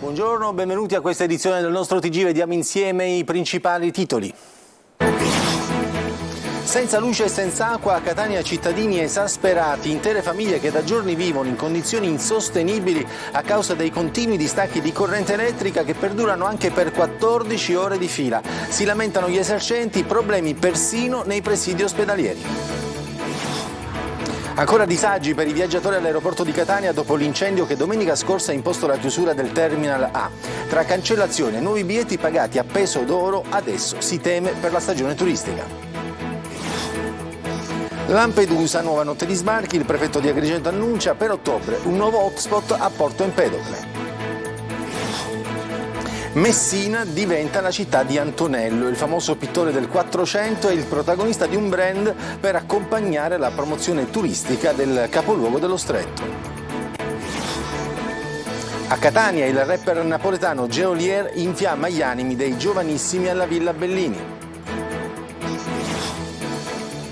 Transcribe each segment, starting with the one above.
Buongiorno, benvenuti a questa edizione del nostro TG. Vediamo insieme i principali titoli. Senza luce e senza acqua a Catania, cittadini esasperati, intere famiglie che da giorni vivono in condizioni insostenibili a causa dei continui distacchi di corrente elettrica che perdurano anche per 14 ore di fila. Si lamentano gli esercenti, problemi persino nei presidi ospedalieri. Ancora disagi per i viaggiatori all'aeroporto di Catania dopo l'incendio che domenica scorsa ha imposto la chiusura del Terminal A. Tra cancellazione e nuovi biglietti pagati a peso d'oro, adesso si teme per la stagione turistica. Lampedusa, nuova notte di sbarchi, il prefetto di Agrigento annuncia per ottobre un nuovo hotspot a Porto Empedocle. Messina diventa la città di Antonello, il famoso pittore del 400 è il protagonista di un brand per accompagnare la promozione turistica del capoluogo dello Stretto. A Catania il rapper napoletano Geolier infiamma gli animi dei giovanissimi alla Villa Bellini.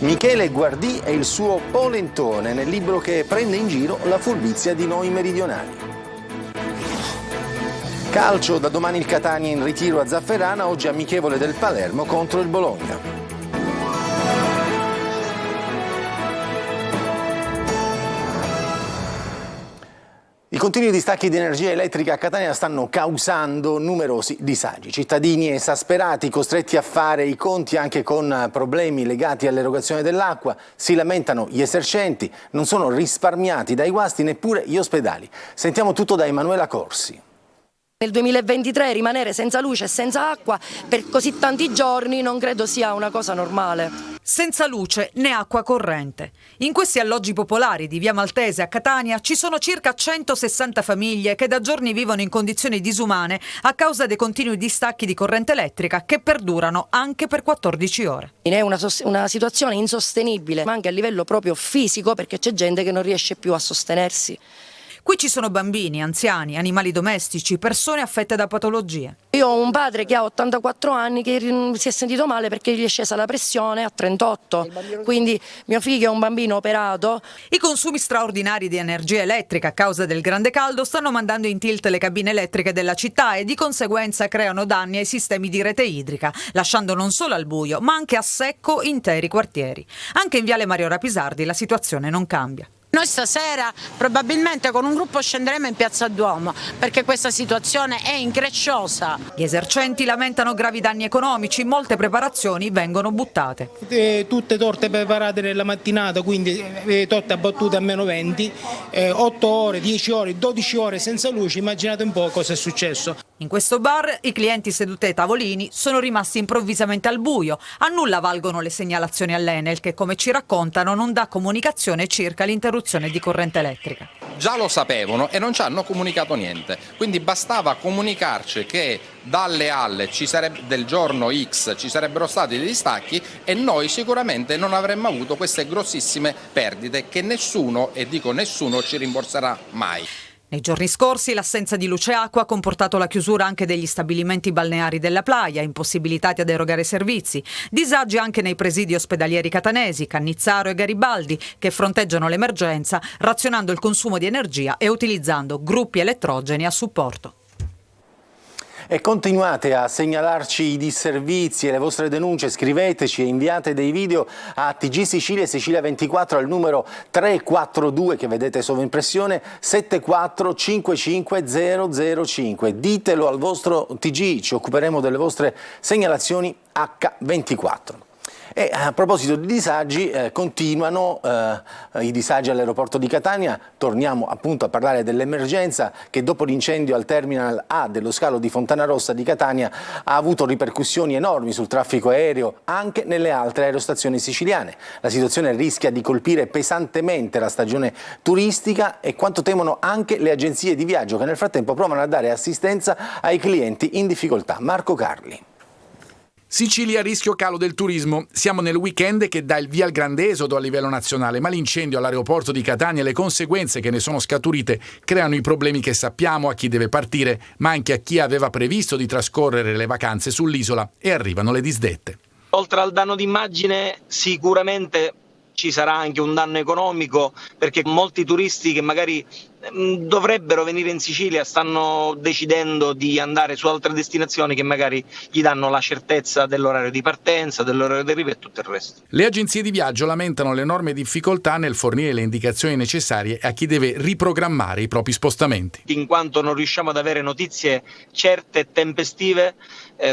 Michele Guardì è il suo polentone nel libro che prende in giro la furbizia di noi meridionali. Calcio, da domani il Catania in ritiro a Zafferana, oggi amichevole del Palermo contro il Bologna. I continui distacchi di energia elettrica a Catania stanno causando numerosi disagi. Cittadini esasperati, costretti a fare i conti anche con problemi legati all'erogazione dell'acqua, si lamentano gli esercenti, non sono risparmiati dai guasti neppure gli ospedali. Sentiamo tutto da Emanuela Corsi. Nel 2023 rimanere senza luce e senza acqua per così tanti giorni non credo sia una cosa normale. Senza luce né acqua corrente. In questi alloggi popolari di Via Maltese a Catania ci sono circa 160 famiglie che da giorni vivono in condizioni disumane a causa dei continui distacchi di corrente elettrica che perdurano anche per 14 ore. È una situazione insostenibile, ma anche a livello proprio fisico, perché c'è gente che non riesce più a sostenersi. Qui ci sono bambini, anziani, animali domestici, persone affette da patologie. Io ho un padre che ha 84 anni che si è sentito male perché gli è scesa la pressione a 38, quindi mio figlio è un bambino operato. I consumi straordinari di energia elettrica a causa del grande caldo stanno mandando in tilt le cabine elettriche della città e di conseguenza creano danni ai sistemi di rete idrica, lasciando non solo al buio ma anche a secco interi quartieri. Anche in Viale Mario Rapisardi la situazione non cambia. Noi stasera probabilmente con un gruppo scenderemo in Piazza Duomo perché questa situazione è incresciosa. Gli esercenti lamentano gravi danni economici, molte preparazioni vengono buttate. Tutte torte preparate nella mattinata, quindi torte abbattute a meno 20, 8 ore, 10 ore, 12 ore senza luce, immaginate un po' cosa è successo. In questo bar i clienti seduti ai tavolini sono rimasti improvvisamente al buio. A nulla valgono le segnalazioni all'Enel che, come ci raccontano, non dà comunicazione circa l'interruzione di corrente elettrica. Già lo sapevano e non ci hanno comunicato niente, quindi bastava comunicarci che dalle alle del giorno X ci sarebbero stati dei distacchi e noi sicuramente non avremmo avuto queste grossissime perdite che nessuno, e dico nessuno, ci rimborserà mai. Nei giorni scorsi l'assenza di luce e acqua ha comportato la chiusura anche degli stabilimenti balneari della Playa, impossibilitati ad erogare servizi. Disagi anche nei presidi ospedalieri catanesi, Cannizzaro e Garibaldi, che fronteggiano l'emergenza razionando il consumo di energia e utilizzando gruppi elettrogeni a supporto. E continuate a segnalarci i disservizi e le vostre denunce, scriveteci e inviate dei video a TG Sicilia e Sicilia24 al numero 342 che vedete sovraimpressione 7455005. Ditelo al vostro TG, ci occuperemo delle vostre segnalazioni H24. E a proposito di disagi, continuano i disagi all'aeroporto di Catania. Torniamo appunto a parlare dell'emergenza che dopo l'incendio al Terminal A dello scalo di Fontanarossa di Catania ha avuto ripercussioni enormi sul traffico aereo anche nelle altre aerostazioni siciliane. La situazione rischia di colpire pesantemente la stagione turistica e quanto temono anche le agenzie di viaggio che nel frattempo provano a dare assistenza ai clienti in difficoltà. Marco Carli. Sicilia a rischio calo del turismo. Siamo nel weekend che dà il via al grande esodo a livello nazionale, ma l'incendio all'aeroporto di Catania e le conseguenze che ne sono scaturite creano i problemi che sappiamo a chi deve partire, ma anche a chi aveva previsto di trascorrere le vacanze sull'isola, e arrivano le disdette. Oltre al danno d'immagine sicuramente ci sarà anche un danno economico, perché molti turisti che magari dovrebbero venire in Sicilia, stanno decidendo di andare su altre destinazioni che magari gli danno la certezza dell'orario di partenza, dell'orario di arrivo e tutto il resto. Le agenzie di viaggio lamentano l'enorme difficoltà nel fornire le indicazioni necessarie a chi deve riprogrammare i propri spostamenti. In quanto non riusciamo ad avere notizie certe e tempestive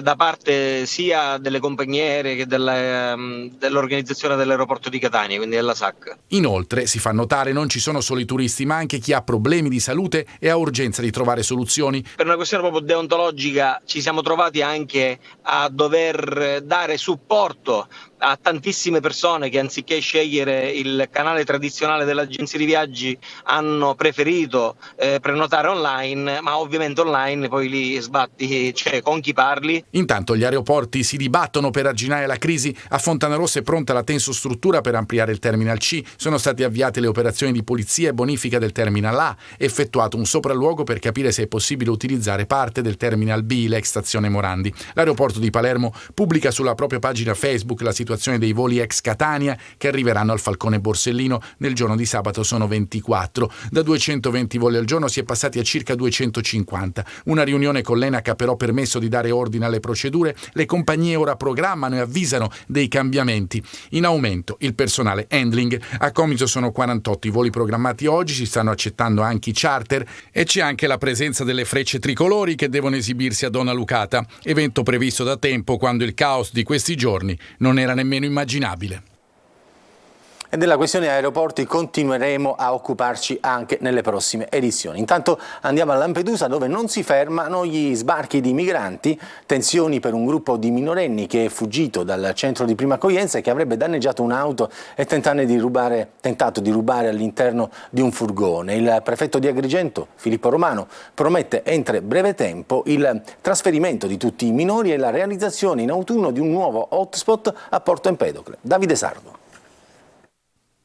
da parte sia delle compagnie aeree che dell'organizzazione dell'aeroporto di Catania, quindi della SAC. Inoltre, si fa notare, non ci sono solo i turisti, ma anche chi ha problemi di salute e ha urgenza di trovare soluzioni. Per una questione proprio deontologica ci siamo trovati anche a dover dare supporto a tantissime persone che anziché scegliere il canale tradizionale dell'agenzia di viaggi hanno preferito prenotare online, ma ovviamente online poi li sbatti, cioè con chi parli. Intanto gli aeroporti si dibattono per arginare la crisi. A Fontanarossa è pronta la tensostruttura per ampliare il Terminal C, sono state avviate le operazioni di pulizia e bonifica del Terminal A, effettuato un sopralluogo per capire se è possibile utilizzare parte del Terminal B, l'ex stazione Morandi. L'aeroporto di Palermo pubblica sulla propria pagina Facebook la situazione dei voli ex Catania che arriveranno al Falcone Borsellino. Nel giorno di sabato sono 24. Da 220 voli al giorno si è passati a circa 250. Una riunione con l'ENAC ha però permesso di dare ordine alle procedure. Le compagnie ora programmano e avvisano dei cambiamenti. In aumento il personale handling. A Comiso sono 48 i voli programmati oggi, si stanno accettando anche i charter e c'è anche la presenza delle frecce tricolori che devono esibirsi a Donna Lucata, evento previsto da tempo quando il caos di questi giorni non era nemmeno immaginabile. E della questione aeroporti continueremo a occuparci anche nelle prossime edizioni. Intanto andiamo a Lampedusa, dove non si fermano gli sbarchi di migranti, tensioni per un gruppo di minorenni che è fuggito dal centro di prima accoglienza e che avrebbe danneggiato un'auto e tentato di rubare all'interno di un furgone. Il prefetto di Agrigento, Filippo Romano, promette entro breve tempo il trasferimento di tutti i minori e la realizzazione in autunno di un nuovo hotspot a Porto Empedocle. Davide Sardo.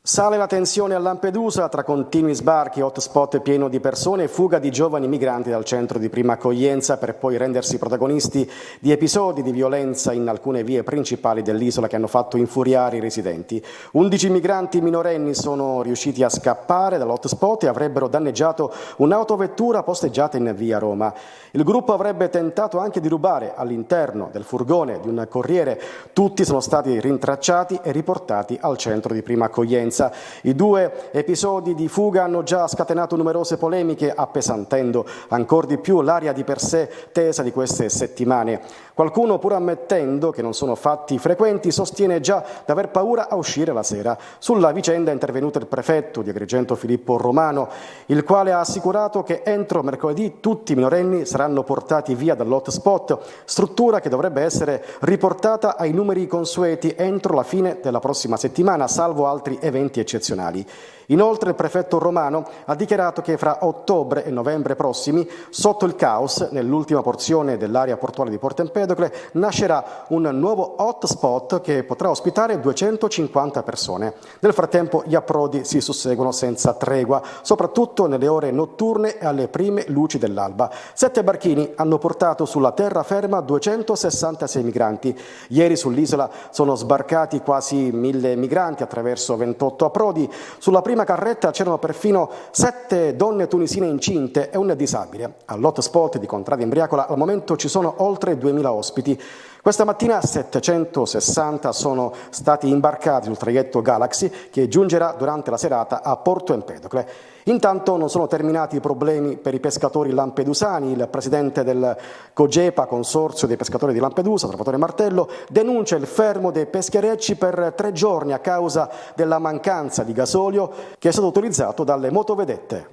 Sale la tensione a Lampedusa tra continui sbarchi, hotspot pieno di persone e fuga di giovani migranti dal centro di prima accoglienza per poi rendersi protagonisti di episodi di violenza in alcune vie principali dell'isola che hanno fatto infuriare i residenti. 11 migranti minorenni sono riusciti a scappare dall'hotspot e avrebbero danneggiato un'autovettura posteggiata in via Roma. Il gruppo avrebbe tentato anche di rubare all'interno del furgone di un corriere. Tutti sono stati rintracciati e riportati al centro di prima accoglienza. I due episodi di fuga hanno già scatenato numerose polemiche, appesantendo ancor di più l'aria di per sé tesa di queste settimane. Qualcuno, pur ammettendo che non sono fatti frequenti, sostiene già di aver paura a uscire la sera. Sulla vicenda è intervenuto il prefetto di Agrigento Filippo Romano, il quale ha assicurato che entro mercoledì tutti i minorenni saranno portati via dall'hotspot, struttura che dovrebbe essere riportata ai numeri consueti entro la fine della prossima settimana, salvo altri eventi eccezionali. Inoltre il prefetto Romano ha dichiarato che fra ottobre e novembre prossimi, sotto il caos, nell'ultima porzione dell'area portuale di Porto Empedocle, nascerà un nuovo hotspot che potrà ospitare 250 persone. Nel frattempo gli approdi si susseguono senza tregua, soprattutto nelle ore notturne e alle prime luci dell'alba. 7 barchini hanno portato sulla terraferma 266 migranti. Ieri sull'isola sono sbarcati quasi 1000 migranti attraverso 28 approdi. Sulla prima carretta c'erano perfino 7 donne tunisine incinte e un disabile. All'hotspot di Contrada Imbriacola al momento ci sono oltre 2000 ospiti. Questa mattina 760 sono stati imbarcati sul traghetto Galaxy che giungerà durante la serata a Porto Empedocle. Intanto non sono terminati i problemi per i pescatori lampedusani. Il presidente del COGEPA, Consorzio dei Pescatori di Lampedusa, Salvatore Martello, denuncia il fermo dei pescherecci per 3 giorni a causa della mancanza di gasolio che è stato utilizzato dalle motovedette.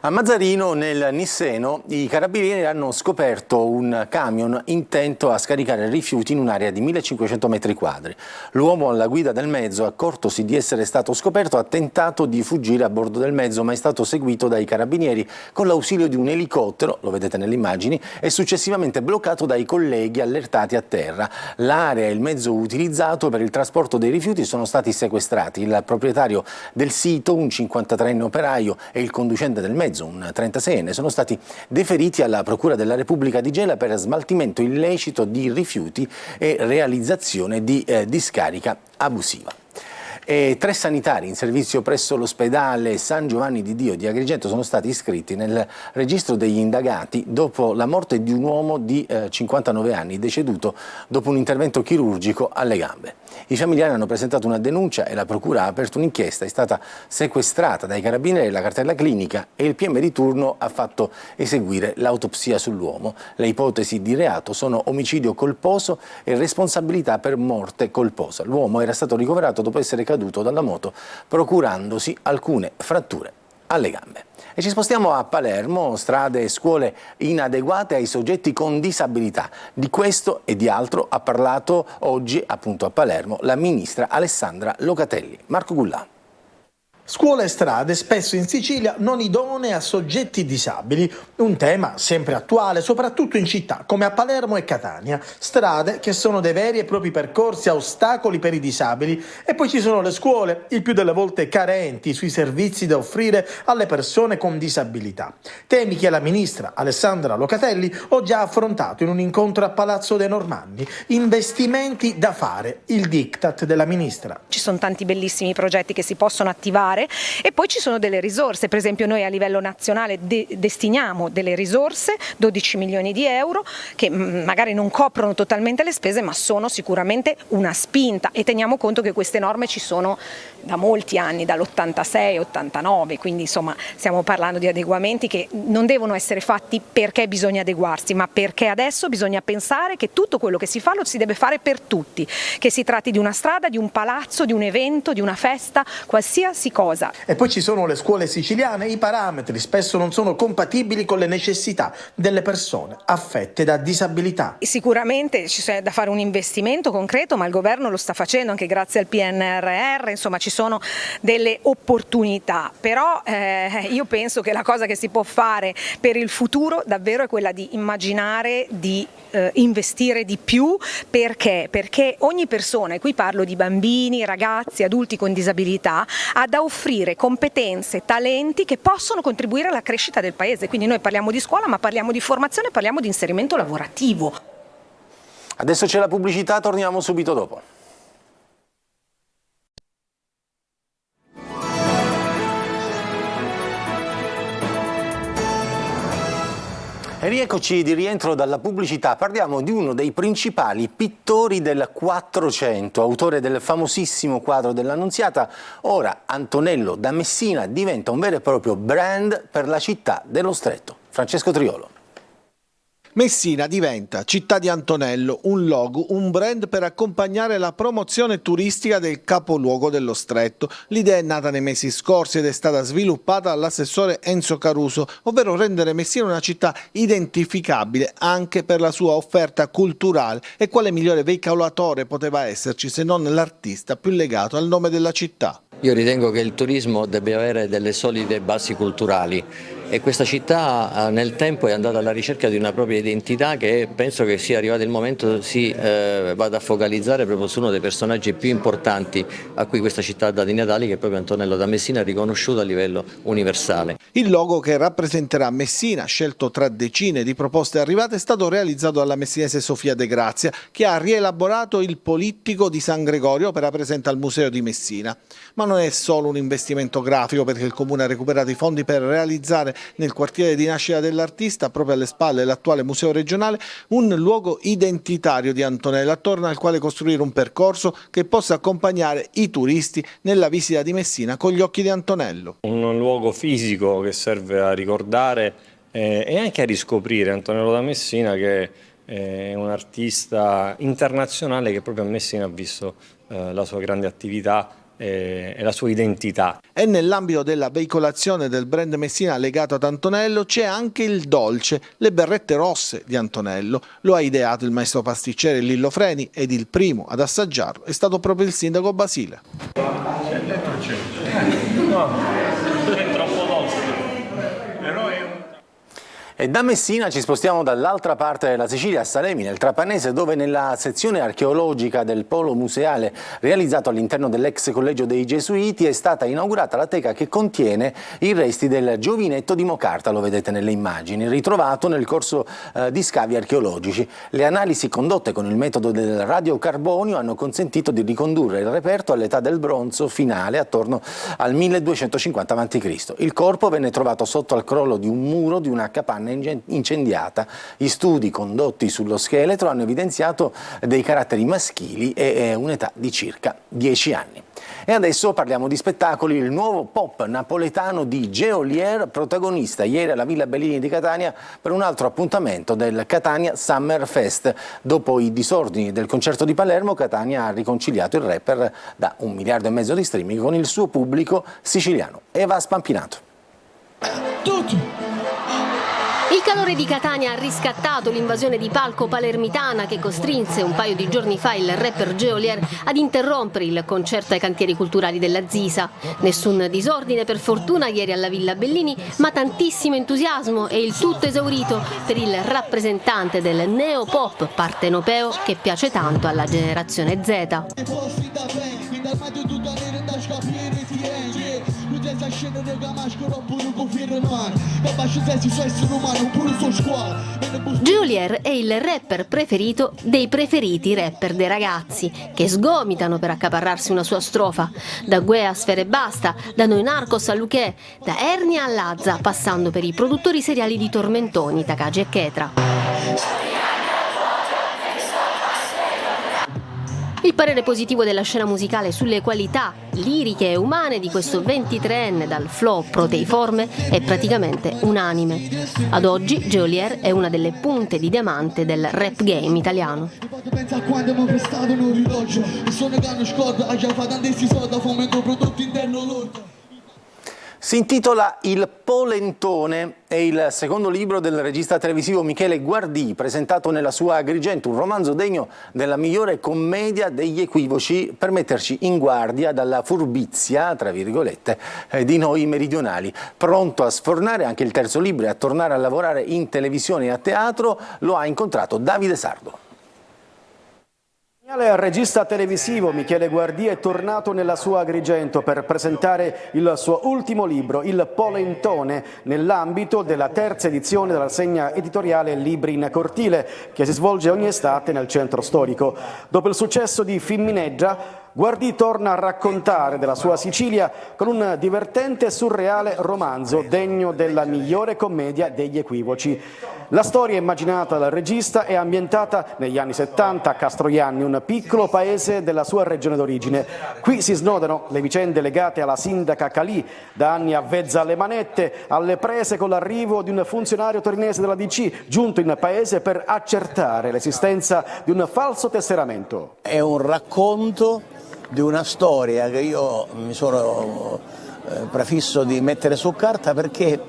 A Mazzarino, nel Nisseno, i carabinieri hanno scoperto un camion intento a scaricare rifiuti in un'area di 1500 metri quadri. L'uomo alla guida del mezzo, accortosi di essere stato scoperto, ha tentato di fuggire a bordo del mezzo, ma è stato seguito dai carabinieri con l'ausilio di un elicottero, lo vedete nelle immagini, e successivamente bloccato dai colleghi allertati a terra. L'area e il mezzo utilizzato per il trasporto dei rifiuti sono stati sequestrati. Il proprietario del sito, un 53enne operaio, e il conducente del mezzo, un 36enne, sono stati deferiti alla Procura della Repubblica di Gela per smaltimento illecito di rifiuti e realizzazione di discarica abusiva. e 3 sanitari in servizio presso l'ospedale San Giovanni di Dio di Agrigento sono stati iscritti nel registro degli indagati dopo la morte di un uomo di 59 anni deceduto dopo un intervento chirurgico alle gambe. I familiari hanno presentato una denuncia e la procura ha aperto un'inchiesta. È stata sequestrata dai carabinieri la cartella clinica e il PM di turno ha fatto eseguire l'autopsia sull'uomo. Le ipotesi di reato sono omicidio colposo e responsabilità per morte colposa. L'uomo era stato ricoverato dopo essere caduto dalla moto, procurandosi alcune fratture alle gambe. E ci spostiamo a Palermo, strade e scuole inadeguate ai soggetti con disabilità. Di questo e di altro ha parlato oggi appunto a Palermo la ministra Alessandra Locatelli. Marco Gullà. Scuole e strade spesso in Sicilia non idonee a soggetti disabili, un tema sempre attuale soprattutto in città come a Palermo e Catania. Strade che sono dei veri e propri percorsi a ostacoli per i disabili, e poi ci sono le scuole, il più delle volte carenti sui servizi da offrire alle persone con disabilità. Temi che la ministra Alessandra Locatelli oggi ha affrontato in un incontro a Palazzo dei Normanni. Investimenti da fare, il diktat della ministra. Ci sono tanti bellissimi progetti che si possono attivare e poi ci sono delle risorse. Per esempio noi a livello nazionale destiniamo delle risorse, 12 milioni di euro, che magari non coprono totalmente le spese ma sono sicuramente una spinta, e teniamo conto che queste norme ci sono da molti anni, dall'86-89, quindi insomma stiamo parlando di adeguamenti che non devono essere fatti perché bisogna adeguarsi, ma perché adesso bisogna pensare che tutto quello che si fa lo si deve fare per tutti, che si tratti di una strada, di un palazzo, di un evento, di una festa, qualsiasi cosa. E poi ci sono le scuole siciliane, i parametri spesso non sono compatibili con le necessità delle persone affette da disabilità. Sicuramente c'è da fare un investimento concreto, ma il governo lo sta facendo anche grazie al PNRR, insomma ci sono delle opportunità, però io penso che la cosa che si può fare per il futuro davvero è quella di immaginare di investire di più. Perché ogni persona, e qui parlo di bambini, ragazzi, adulti con disabilità, ha da offrire competenze, talenti che possono contribuire alla crescita del paese. Quindi noi parliamo di scuola, ma parliamo di formazione, parliamo di inserimento lavorativo. Adesso c'è la pubblicità, torniamo subito dopo. E rieccoci di rientro dalla pubblicità. Parliamo di uno dei principali pittori del Quattrocento, autore del famosissimo quadro dell'Annunziata. Ora Antonello da Messina diventa un vero e proprio brand per la città dello Stretto. Francesco Triolo. Messina diventa città di Antonello, un logo, un brand per accompagnare la promozione turistica del capoluogo dello Stretto. L'idea è nata nei mesi scorsi ed è stata sviluppata dall'assessore Enzo Caruso, ovvero rendere Messina una città identificabile anche per la sua offerta culturale. E quale migliore veicolatore poteva esserci se non l'artista più legato al nome della città? Io ritengo che il turismo debba avere delle solide basi culturali e questa città nel tempo è andata alla ricerca di una propria identità che penso che sia arrivato il momento si vada a focalizzare proprio su uno dei personaggi più importanti a cui questa città ha dato i natali, che è proprio Antonello da Messina, riconosciuto a livello universale. Il logo che rappresenterà Messina, scelto tra decine di proposte arrivate, è stato realizzato dalla messinese Sofia De Grazia, che ha rielaborato il polittico di San Gregorio, opera presente al Museo di Messina. Ma non è solo un investimento grafico, perché il Comune ha recuperato i fondi per realizzare nel quartiere di nascita dell'artista, proprio alle spalle dell'attuale museo regionale, un luogo identitario di Antonello, attorno al quale costruire un percorso che possa accompagnare i turisti nella visita di Messina con gli occhi di Antonello. Un luogo fisico che serve a ricordare e anche a riscoprire Antonello da Messina, che è un artista internazionale che proprio a Messina ha visto la sua grande attività e la sua identità. E nell'ambito della veicolazione del brand Messina legato ad Antonello c'è anche il dolce, le berrette rosse di Antonello. Lo ha ideato il maestro pasticcere Lillo Freni ed il primo ad assaggiarlo è stato proprio il sindaco Basile. E da Messina ci spostiamo dall'altra parte della Sicilia, a Salemi, nel Trapanese, dove nella sezione archeologica del polo museale realizzato all'interno dell'ex collegio dei Gesuiti è stata inaugurata la teca che contiene i resti del giovinetto di Mocarta, lo vedete nelle immagini, ritrovato nel corso di scavi archeologici. Le analisi condotte con il metodo del radiocarbonio hanno consentito di ricondurre il reperto all'età del bronzo finale, attorno al 1250 a.C. Il corpo venne trovato sotto al crollo di un muro di una capanna incendiata. Gli studi condotti sullo scheletro hanno evidenziato dei caratteri maschili e un'età di circa 10 anni. E adesso parliamo di spettacoli. Il nuovo pop napoletano di Geolier, protagonista ieri alla Villa Bellini di Catania per un altro appuntamento del Catania Summer Fest. Dopo i disordini del concerto di Palermo, Catania ha riconciliato il rapper da 1,5 miliardi di streaming con il suo pubblico siciliano. Eva Spampinato. Il calore di Catania ha riscattato l'invasione di palco palermitana che costrinse un paio di giorni fa il rapper Geolier ad interrompere il concerto ai cantieri culturali della Zisa. Nessun disordine per fortuna ieri alla Villa Bellini, ma tantissimo entusiasmo e il tutto esaurito per il rappresentante del neopop partenopeo che piace tanto alla generazione Z. Geolier è il rapper preferito dei preferiti rapper dei ragazzi, che sgomitano per accaparrarsi una sua strofa. Da Gue a Sfere Basta, da Noi Narcos a Luché, da Ernia a Lazza, passando per i produttori seriali di Tormentoni, Takagi e Chetra. Il parere positivo della scena musicale sulle qualità liriche e umane di questo 23enne dal flow proteiforme è praticamente unanime. Ad oggi Geolier è una delle punte di diamante del rap game italiano. Si intitola Il Polentone, è il secondo libro del regista televisivo Michele Guardì, presentato nella sua Agrigento, un romanzo degno della migliore commedia degli equivoci per metterci in guardia dalla furbizia, tra virgolette, di noi meridionali. Pronto a sfornare anche il terzo libro e a tornare a lavorare in televisione e a teatro, lo ha incontrato Davide Sardo. Il regista televisivo Michele Guardì è tornato nella sua Agrigento per presentare il suo ultimo libro, Il Polentone, nell'ambito della terza edizione della rassegna editoriale Libri in Cortile, che si svolge ogni estate nel centro storico. Dopo il successo di Femmineggia, Guardì torna a raccontare della sua Sicilia con un divertente e surreale romanzo degno della migliore commedia degli equivoci. La storia immaginata dal regista è ambientata negli anni 70 a Castroianni, un piccolo paese della sua regione d'origine. Qui si snodano le vicende legate alla sindaca Calì, da anni avvezza alle manette, alle prese con l'arrivo di un funzionario torinese della DC, giunto in paese per accertare l'esistenza di un falso tesseramento. È un racconto di una storia che io mi sono prefisso di mettere su carta perché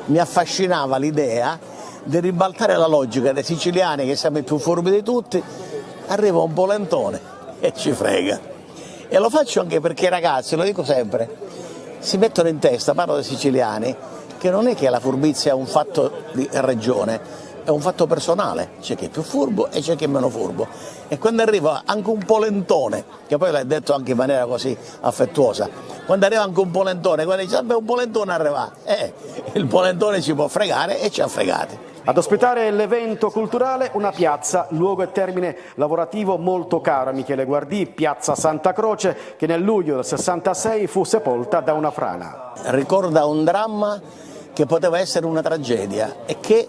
mi affascinava l'idea di ribaltare la logica dei siciliani, che siamo i più furbi di tutti. Arriva un polentone e ci frega. E lo faccio anche perché i ragazzi, lo dico sempre, si mettono in testa, parlo dei siciliani, che non è che la furbizia è un fatto di regione, è un fatto personale, c'è chi è più furbo e c'è chi è meno furbo. E quando arriva anche un polentone, che poi l'hai detto anche in maniera così affettuosa, quando arriva anche un polentone, quando dice un polentone arriva, il polentone ci può fregare e ci ha fregati. Ad ospitare l'evento culturale una piazza, luogo e termine lavorativo molto caro a Michele Guardì, piazza Santa Croce, che nel luglio del 66 fu sepolta da una frana. Ricorda un dramma che poteva essere una tragedia e che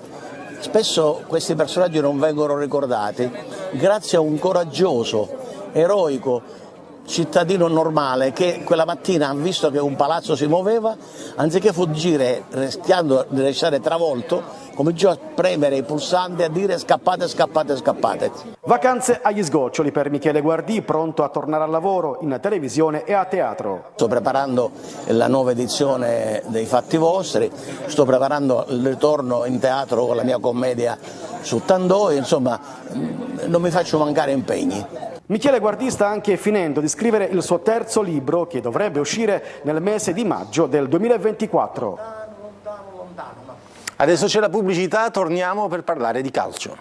spesso questi personaggi non vengono ricordati grazie a un coraggioso, eroico cittadino normale che quella mattina ha visto che un palazzo si muoveva, anziché fuggire rischiando di restare travolto, cominciò a premere i pulsanti e a dire scappate, scappate, scappate. Vacanze agli sgoccioli per Michele Guardì, pronto a tornare al lavoro in televisione e a teatro. Sto preparando la nuova edizione dei Fatti Vostri, sto preparando il ritorno in teatro con la mia commedia su Tandoi, insomma non mi faccio mancare impegni. Michele Guardì sta anche finendo di scrivere il suo terzo libro, che dovrebbe uscire nel mese di maggio del 2024. Adesso c'è la pubblicità, torniamo per parlare di calcio.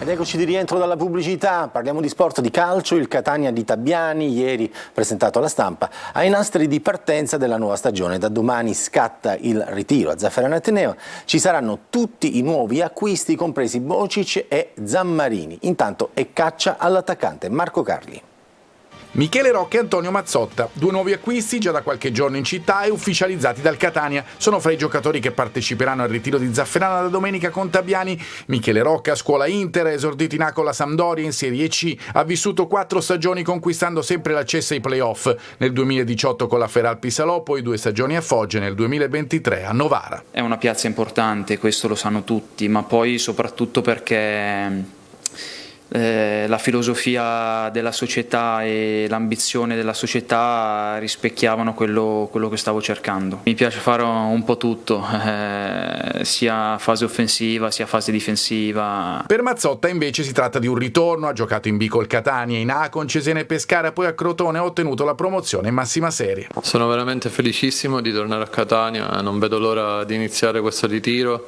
Ed eccoci di rientro dalla pubblicità, parliamo di sport, di calcio. Il Catania di Tabiani, ieri presentato alla stampa, ai nastri di partenza della nuova stagione. Da domani scatta il ritiro a Zafferano Ateneo, ci saranno tutti i nuovi acquisti, compresi Bocic e Zammarini. Intanto è caccia all'attaccante Marco Carli. Michele Rocca e Antonio Mazzotta, 2 nuovi acquisti già da qualche giorno in città e ufficializzati dal Catania. Sono fra i giocatori che parteciperanno al ritiro di Zafferana da domenica con Tabiani. Michele Rocca, scuola Inter, è esordito in A con la Sampdoria in Serie C, ha vissuto 4 stagioni conquistando sempre l'accesso ai play-off, nel 2018 con la Feralpi Salò, poi 2 stagioni a Foggia, nel 2023 a Novara. È una piazza importante, questo lo sanno tutti, ma poi soprattutto perché la filosofia della società e l'ambizione della società rispecchiavano quello che stavo cercando. Mi piace fare un po' tutto, sia fase offensiva sia fase difensiva. Per Mazzotta invece si tratta di un ritorno, ha giocato in B col Catania, in A con Cesena e Pescara, poi a Crotone ha ottenuto la promozione in massima serie. Sono veramente felicissimo di tornare a Catania, non vedo l'ora di iniziare questo ritiro.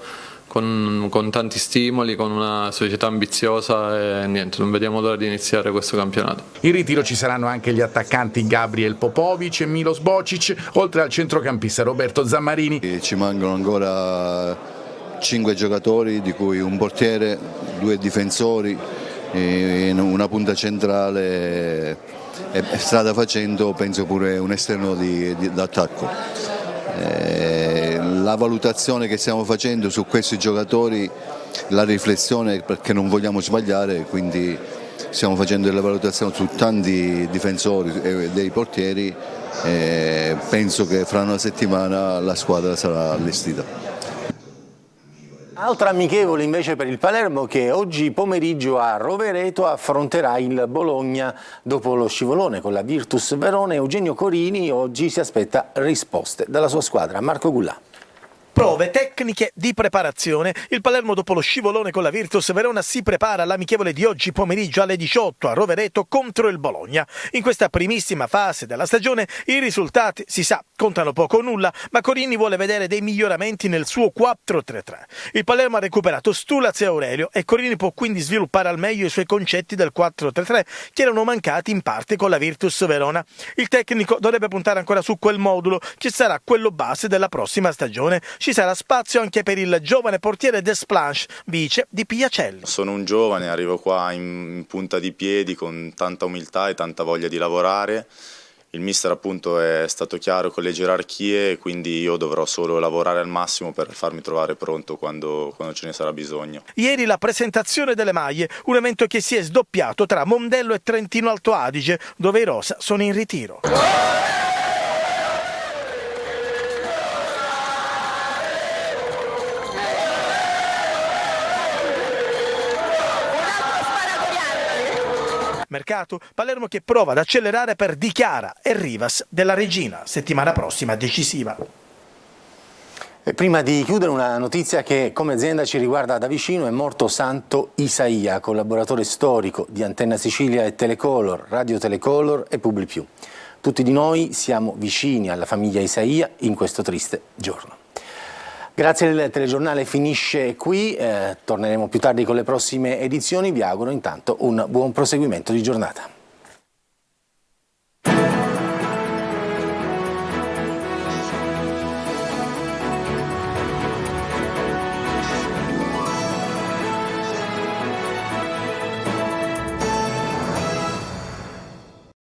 Con tanti stimoli, con una società ambiziosa e niente, non vediamo l'ora di iniziare questo campionato. In ritiro ci saranno anche gli attaccanti Gabriel Popovic e Milos Bocic, oltre al centrocampista Roberto Zammarini. Ci mancano ancora 5 giocatori, di cui un portiere, 2 difensori, una punta centrale e strada facendo penso pure un esterno d'attacco. La valutazione che stiamo facendo su questi giocatori, la riflessione è perché non vogliamo sbagliare, quindi stiamo facendo delle valutazioni su tanti difensori e dei portieri e penso che fra una settimana la squadra sarà allestita. Altra amichevole invece per il Palermo, che oggi pomeriggio a Rovereto affronterà il Bologna dopo lo scivolone con la Virtus Verona. Eugenio Corini oggi si aspetta risposte dalla sua squadra. Marco Gullà. Prove tecniche di preparazione. Il Palermo dopo lo scivolone con la Virtus Verona si prepara all'amichevole di oggi pomeriggio alle 18 a Rovereto contro il Bologna. In questa primissima fase della stagione i risultati, si sa, contano poco o nulla, ma Corini vuole vedere dei miglioramenti nel suo 4-3-3. Il Palermo ha recuperato Stulaz e Aurelio e Corini può quindi sviluppare al meglio i suoi concetti del 4-3-3 che erano mancati in parte con la Virtus Verona. Il tecnico dovrebbe puntare ancora su quel modulo che sarà quello base della prossima stagione. Ci sarà spazio anche per il giovane portiere Desplanche, vice di Piacelli. Sono un giovane, arrivo qua in punta di piedi con tanta umiltà e tanta voglia di lavorare. Il mister appunto è stato chiaro con le gerarchie, quindi io dovrò solo lavorare al massimo per farmi trovare pronto quando ce ne sarà bisogno. Ieri la presentazione delle maglie, un evento che si è sdoppiato tra Mondello e Trentino Alto Adige, dove i rosa sono in ritiro. Mercato, Palermo che prova ad accelerare per Di Chiara e Rivas della Regina, settimana prossima decisiva. E prima di chiudere una notizia che come azienda ci riguarda da vicino: è morto Santo Isaia, collaboratore storico di Antenna Sicilia e Telecolor, Radio Telecolor e Publi+. Tutti di noi siamo vicini alla famiglia Isaia in questo triste giorno. Grazie, il telegiornale finisce qui, torneremo più tardi con le prossime edizioni, vi auguro intanto un buon proseguimento di giornata.